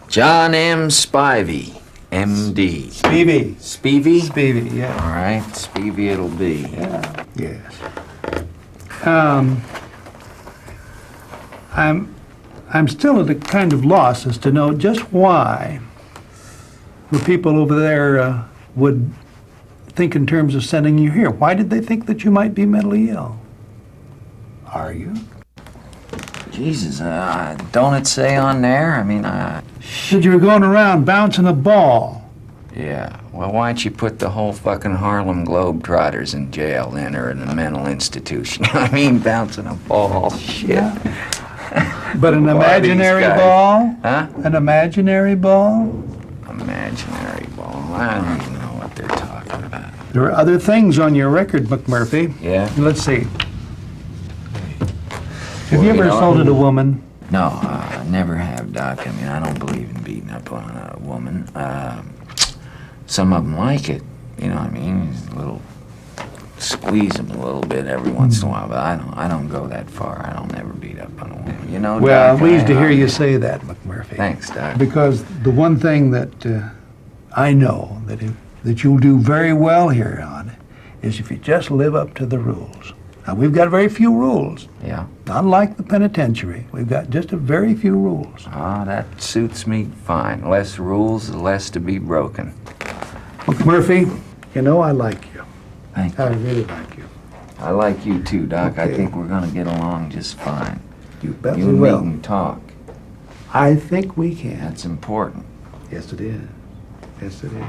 John M. Spivey, M.D. Spivey. Spivey? Spivey, yeah. All right, Spivey it'll be. Yeah. Yes. I'm still at a kind of loss as to know just why the people over there would think in terms of sending you here. Why did they think that you might be mentally ill? Are you? Jesus, don't it say on there? I mean, Said you were going around bouncing a ball. yeah. Well, why don't you put the whole fucking Harlem Globetrotters in jail then, or in a mental institution? I mean, bouncing a ball, shit. Yeah. But an Who are imaginary these guys? ball? Huh? An imaginary ball? Imaginary ball. I don't even know what they're talking about. There are other things on your record, McMurphy. Yeah? Let's see. Have Well, you ever you know, assaulted a woman? No, I never have, Doc. I mean, I don't believe in beating up on a woman. Some of them like it, you know what I mean? Just a little, squeeze them a little bit every once in a while, but I don't go that far. I don't ever beat up on a woman, you know, Well, I'm Doc, pleased to hear you say that, McMurphy. Thanks, Doc. Because the one thing that I know that you'll do very well here on is if you just live up to the rules. Now, we've got very few rules. Yeah. Not like the penitentiary. We've got just a very few rules. Ah, that suits me fine. Less rules, the less to be broken. McMurphy, you know I like you. Thank I you. really like you. I like you too, Doc. I Okay. think we're gonna get along just fine. You bet You we and me will. can talk. I think we can. That's important. Yes, it is. Yes, it is.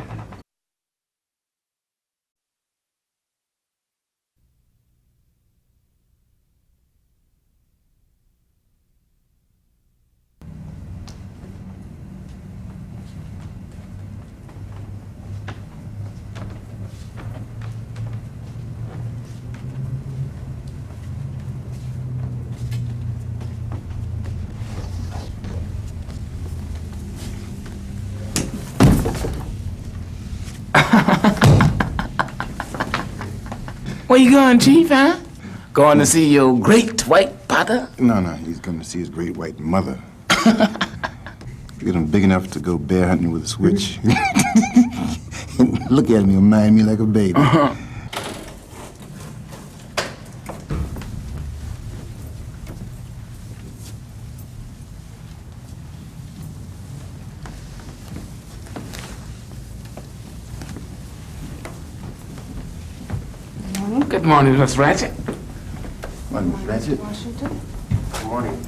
Where you going, Chief, huh? Going to see your great white father? No, he's going to see his great white mother. Get him big enough to go bear hunting with a switch. Look at me, remind me like a baby. Good morning, Miss Ratchet. Morning, Miss Ratchet. Washington? Good morning.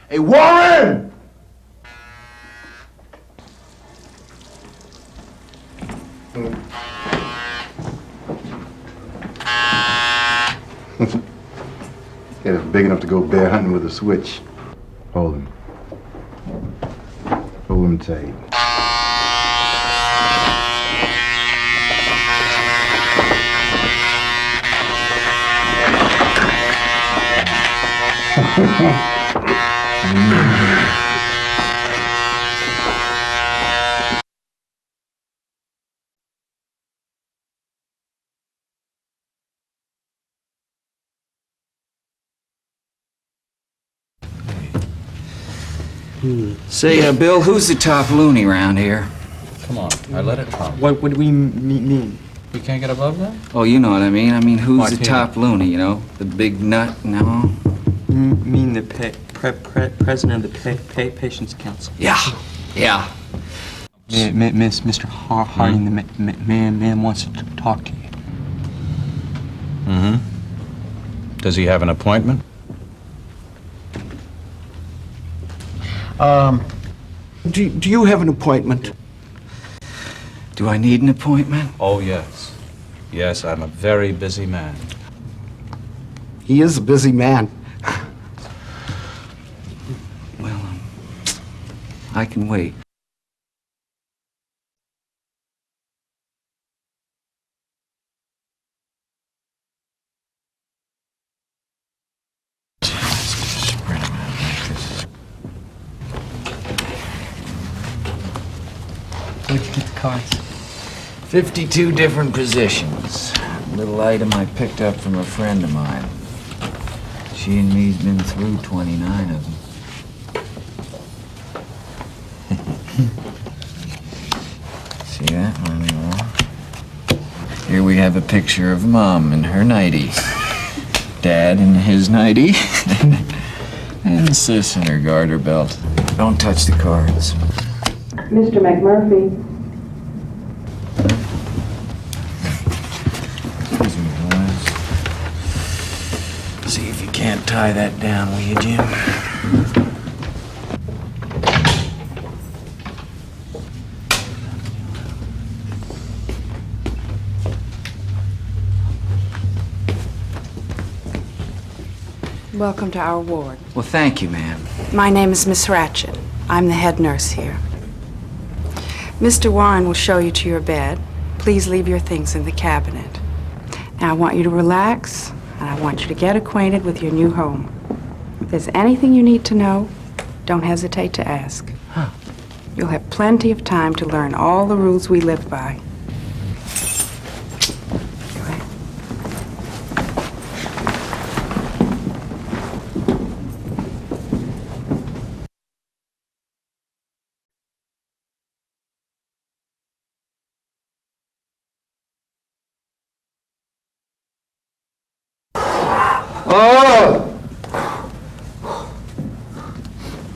Hey, Warren! Get him big enough to go bear hunting with a switch. Hold him. Hold him tight. Say, Bill, who's the top loony around here? Come on, I let it come. What do we mean? We can't get above that? Oh, you know what I mean. I mean, who's the Martini. top loony, you know? The big nut, no? Mean the president of the Patients Council. Yeah, yeah. Mr. Harding, the man wants to talk to you. Mm-hmm. Does he have an appointment? Do you have an appointment? Do I need an appointment? Oh, yes. Yes, I'm a very busy man. He is a busy man. Well, I can wait. Spread Where'd you get the cards? 52 different positions. Little item I picked up from a friend of mine. She and me's been through 29 of them. See that one more? Here we have a picture of Mom in her nightie. Dad in his nightie. And Sis in her garter belt. Don't touch the cards. Mr. McMurphy. Excuse me, boys. See if you can't tie that down, will you, Jim? Welcome to our ward. Well, thank you, ma'am. My name is Miss Ratchet. I'm the head nurse here. Mr. Warren will show you to your bed. Please leave your things in the cabinet. Now, I want you to relax, and I want you to get acquainted with your new home. If there's anything you need to know, don't hesitate to ask. You'll have plenty of time to learn all the rules we live by. Go ahead.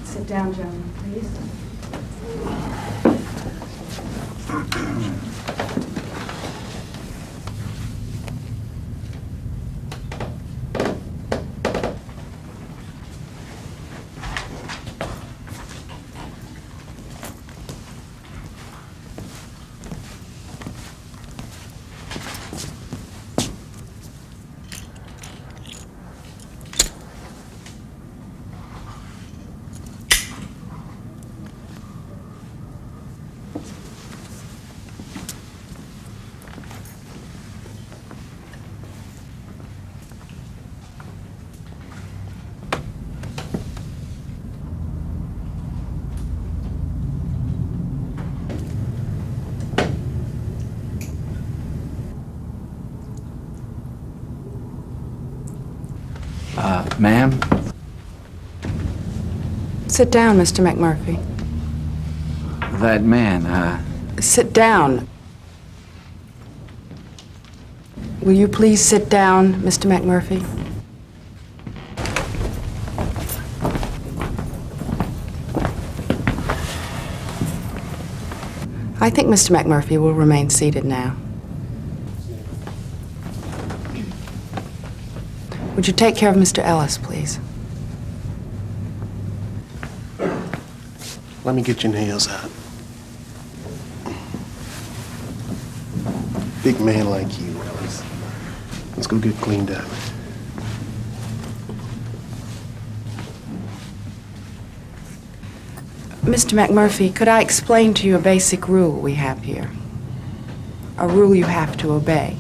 Sit down, gentlemen, please. Ma'am? Sit down, Mr. McMurphy. That man, Sit down. Will you please sit down, Mr. McMurphy? I think Mr. McMurphy will remain seated now. Would you take care of Mr. Ellis, please? Let me get your nails out. Big man like you, Ellis. Let's go get cleaned up. Mr. McMurphy, could I explain to you a basic rule we have here? A rule you have to obey.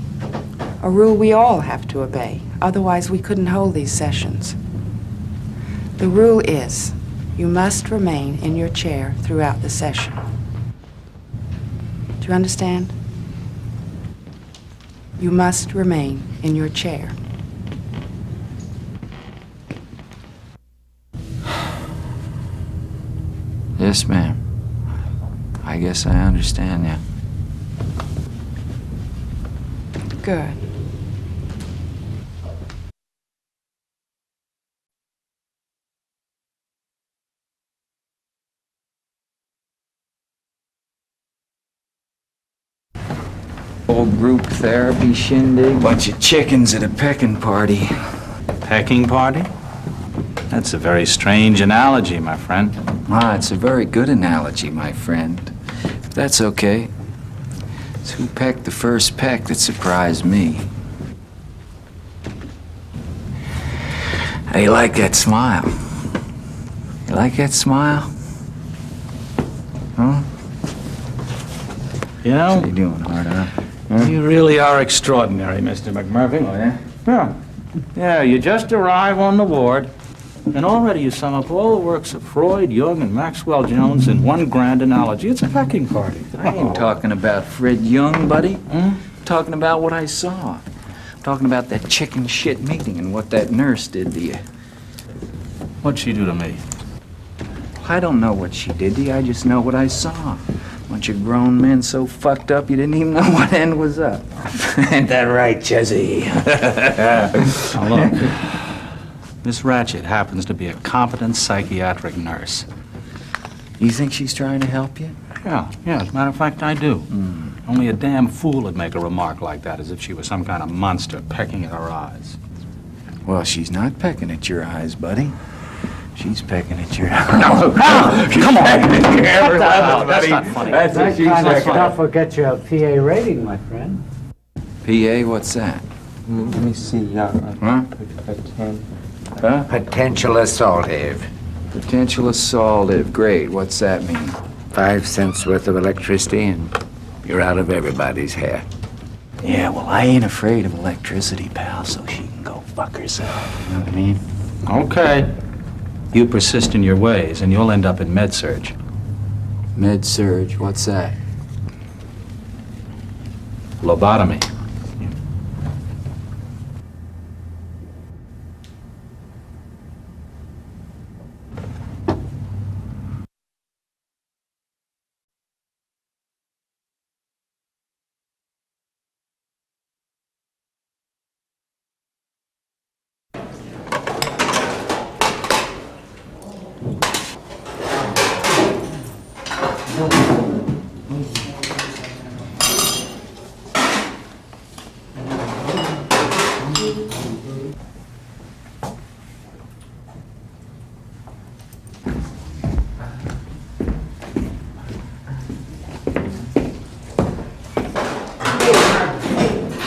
A rule we all have to obey. Otherwise, we couldn't hold these sessions. The rule is, you must remain in your chair throughout the session. Do you understand? You must remain in your chair. yes, ma'am. I guess I understand now. Good. Old group therapy shindig. Bunch of chickens at a pecking party. Pecking party? That's a very strange analogy, my friend. Ah, it's a very good analogy, my friend. If that's okay. It's who pecked the first peck that surprised me. How you like that smile? You like that smile? Huh? You How know, you doing, Hard Eye? you really are extraordinary, Mr. McMurphy. Oh, yeah? Yeah. Yeah, you just arrive on the ward, And already you sum up all the works of Freud, Jung, and Maxwell Jones in one grand analogy. It's a pecking party. I ain't talking about Fred Young, buddy. I'm talking about what I saw. I'm talking about that chicken shit meeting and what that nurse did to you. What'd she do to me? I don't know what she did to you. I just know what I saw. Bunch of grown men so fucked up you didn't even know what end was up. Ain't that right, Chezzy? Now look, Miss Ratchet happens to be a competent psychiatric nurse. You think she's trying to help you? Yeah, as a matter of fact, I do. Only a damn fool would make a remark like that, as if she was some kind of monster pecking at her eyes. Well, she's not pecking at your eyes, buddy. She's pecking at your eyes. Come on! That's not funny. That's what she's pecking at. forget your PA rating, my friend. PA, what's that? Let me see. Huh? Huh? Potential assaultive. Potential assaultive. Great. What's that mean? 5 cents worth of electricity and you're out of everybody's hair. Yeah, well, I ain't afraid of electricity, pal, so she can go fuck herself. You know what I mean? Okay. You persist in your ways, and you'll end up in med-surg. Med-surg. What's that? Lobotomy.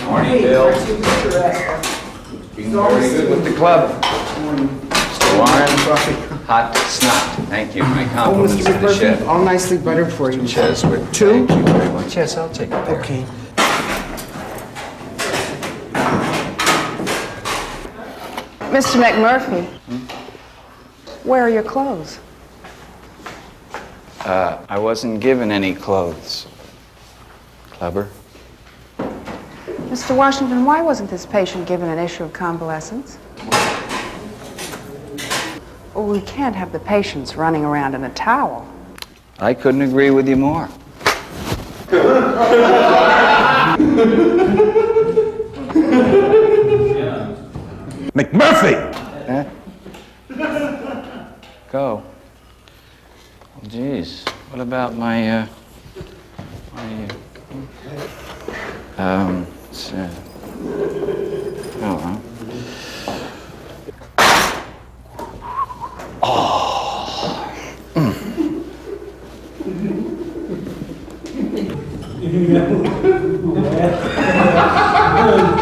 Morning, Bill. Doing very good with the club. Mr. Warren, hot snot. Thank you. My compliments to the chef. All nicely buttered for you. Cheswick. Two? Thank you very much. Yes, I'll take it there. Okay. Mr. McMurphy, where are your clothes? I wasn't given any clothes. Clever. Mr. Washington, why wasn't this patient given an issue of convalescence? Well, we can't have the patients running around in a towel. I couldn't agree with you more. McMurphy! Go. Well, geez, what about my, it's, oh, huh? Oh.